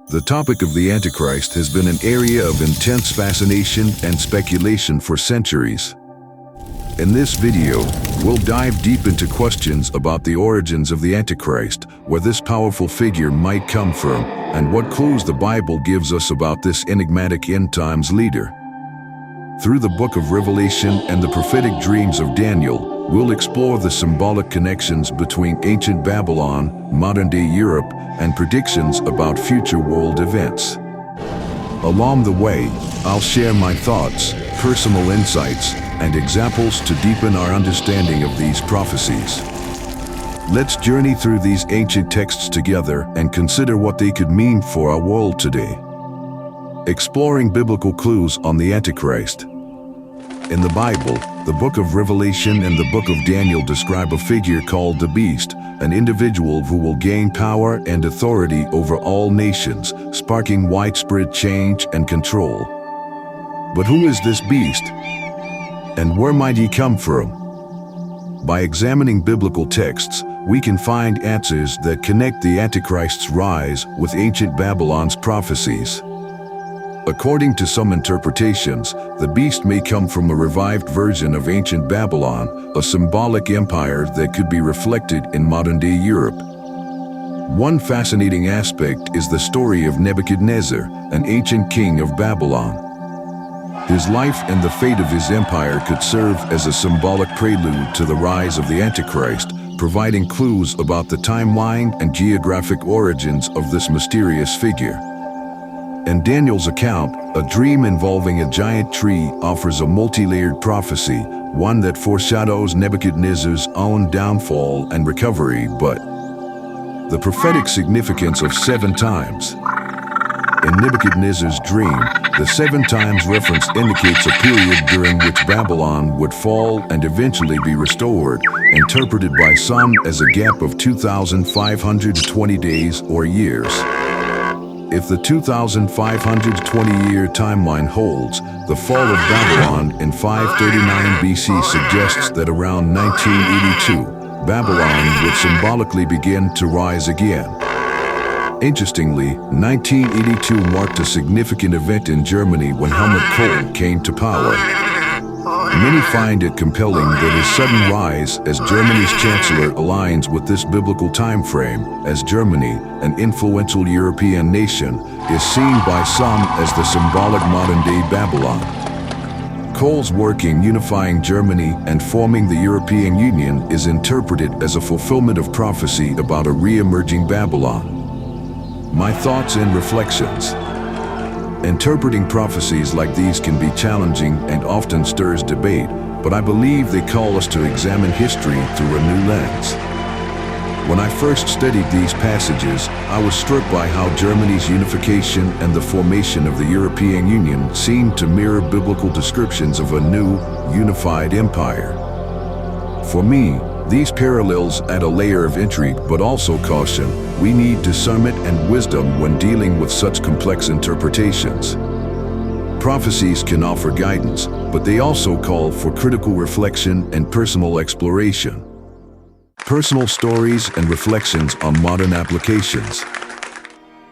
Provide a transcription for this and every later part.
The topic of the Antichrist has been an area of intense fascination and speculation for centuries. In this video, we'll dive deep into questions about the origins of the Antichrist, where this powerful figure might come from, and what clues the Bible gives us about this enigmatic end-times leader. Through the book of Revelation and the prophetic dreams of Daniel, we'll explore the symbolic connections between ancient Babylon, modern-day Europe, and predictions about future world events. Along the way, I'll share my thoughts, personal insights, and examples to deepen our understanding of these prophecies. Let's journey through these ancient texts together and consider what they could mean for our world today. Exploring biblical clues on the Antichrist. In the Bible, the book of Revelation and the book of Daniel describe a figure called the Beast, an individual who will gain power and authority over all nations, sparking widespread change and control. But who is this beast? And where might he come from? By examining biblical texts, we can find answers that connect the Antichrist's rise with ancient Babylon's prophecies. According to some interpretations, the beast may come from a revived version of ancient Babylon, a symbolic empire that could be reflected in modern-day Europe. One fascinating aspect is the story of Nebuchadnezzar, an ancient king of Babylon. His life and the fate of his empire could serve as a symbolic prelude to the rise of the Antichrist, providing clues about the timeline and geographic origins of this mysterious figure. In Daniel's account, a dream involving a giant tree offers a multi-layered prophecy, one that foreshadows Nebuchadnezzar's own downfall and recovery, but the prophetic significance of 7 times. In Nebuchadnezzar's dream, the 7 times reference indicates a period during which Babylon would fall and eventually be restored, interpreted by some as a gap of 2,520 days or years. If the 2,520-year timeline holds, the fall of Babylon in 539 BC suggests that around 1982, Babylon would symbolically begin to rise again. Interestingly, 1982 marked a significant event in Germany when Helmut Kohl came to power. Many find it compelling that his sudden rise as Germany's chancellor aligns with this biblical time frame, as Germany, an influential European nation, is seen by some as the symbolic modern-day Babylon. Kohl's work in unifying Germany and forming the European Union is interpreted as a fulfillment of prophecy about a re-emerging Babylon. My thoughts and reflections. Interpreting prophecies like these can be challenging and often stirs debate, but I believe they call us to examine history through a new lens. When I first studied these passages, I was struck by how Germany's unification and the formation of the European Union seemed to mirror biblical descriptions of a new, unified empire. For me, these parallels add a layer of intrigue but also caution. We need discernment and wisdom when dealing with such complex interpretations. Prophecies can offer guidance, but they also call for critical reflection and personal exploration. Personal stories and reflections on modern applications.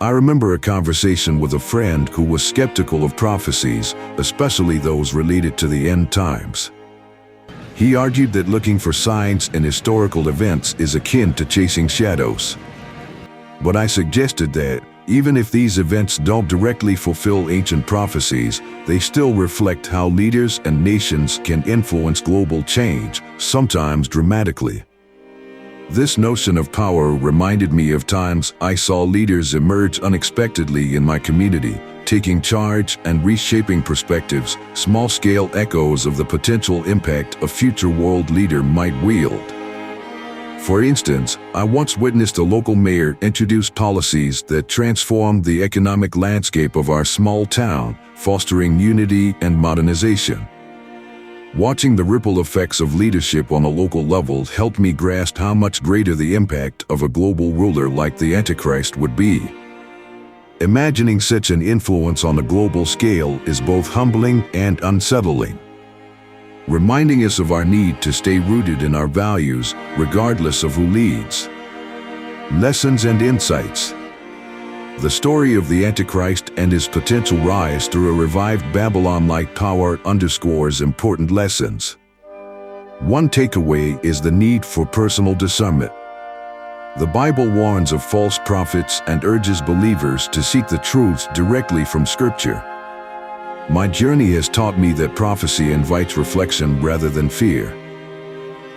I remember a conversation with a friend who was skeptical of prophecies, especially those related to the end times. He argued that looking for signs in historical events is akin to chasing shadows. But I suggested that, even if these events don't directly fulfill ancient prophecies, they still reflect how leaders and nations can influence global change, sometimes dramatically. This notion of power reminded me of times I saw leaders emerge unexpectedly in my community, taking charge and reshaping perspectives, small-scale echoes of the potential impact a future world leader might wield. For instance, I once witnessed a local mayor introduce policies that transformed the economic landscape of our small town, fostering unity and modernization. Watching the ripple effects of leadership on a local level helped me grasp how much greater the impact of a global ruler like the Antichrist would be. Imagining such an influence on a global scale is both humbling and unsettling, reminding us of our need to stay rooted in our values, regardless of who leads. Lessons and insights. The story of the Antichrist and his potential rise through a revived Babylon-like power underscores important lessons. One takeaway is the need for personal discernment. The Bible warns of false prophets and urges believers to seek the truths directly from Scripture. My journey has taught me that prophecy invites reflection rather than fear.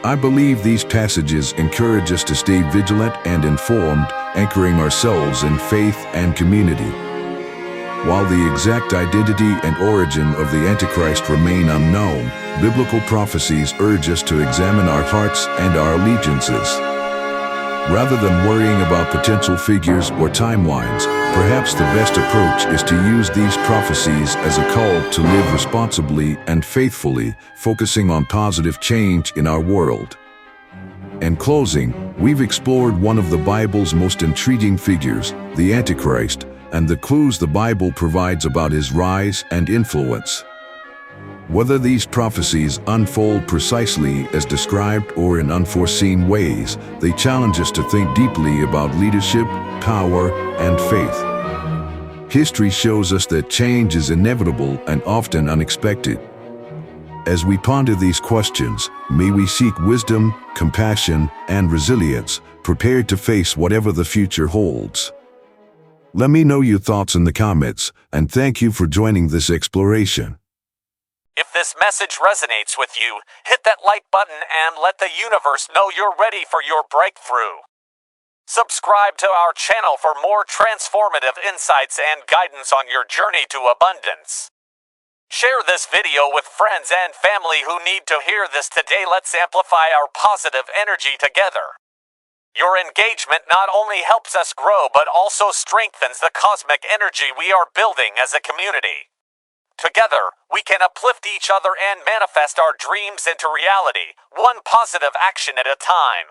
I believe these passages encourage us to stay vigilant and informed, anchoring ourselves in faith and community. While the exact identity and origin of the Antichrist remain unknown, biblical prophecies urge us to examine our hearts and our allegiances. Rather than worrying about potential figures or timelines, perhaps the best approach is to use these prophecies as a call to live responsibly and faithfully, focusing on positive change in our world. In closing, we've explored one of the Bible's most intriguing figures, the Antichrist, and the clues the Bible provides about his rise and influence. Whether these prophecies unfold precisely as described or in unforeseen ways, they challenge us to think deeply about leadership, power, and faith. History shows us that change is inevitable and often unexpected. As we ponder these questions, may we seek wisdom, compassion, and resilience, prepared to face whatever the future holds. Let me know your thoughts in the comments, and thank you for joining this exploration. If this message resonates with you, hit that like button and let the universe know you're ready for your breakthrough. Subscribe to our channel for more transformative insights and guidance on your journey to abundance. Share this video with friends and family who need to hear this today. Let's amplify our positive energy together. Your engagement not only helps us grow but also strengthens the cosmic energy we are building as a community. Together, we can uplift each other and manifest our dreams into reality, one positive action at a time.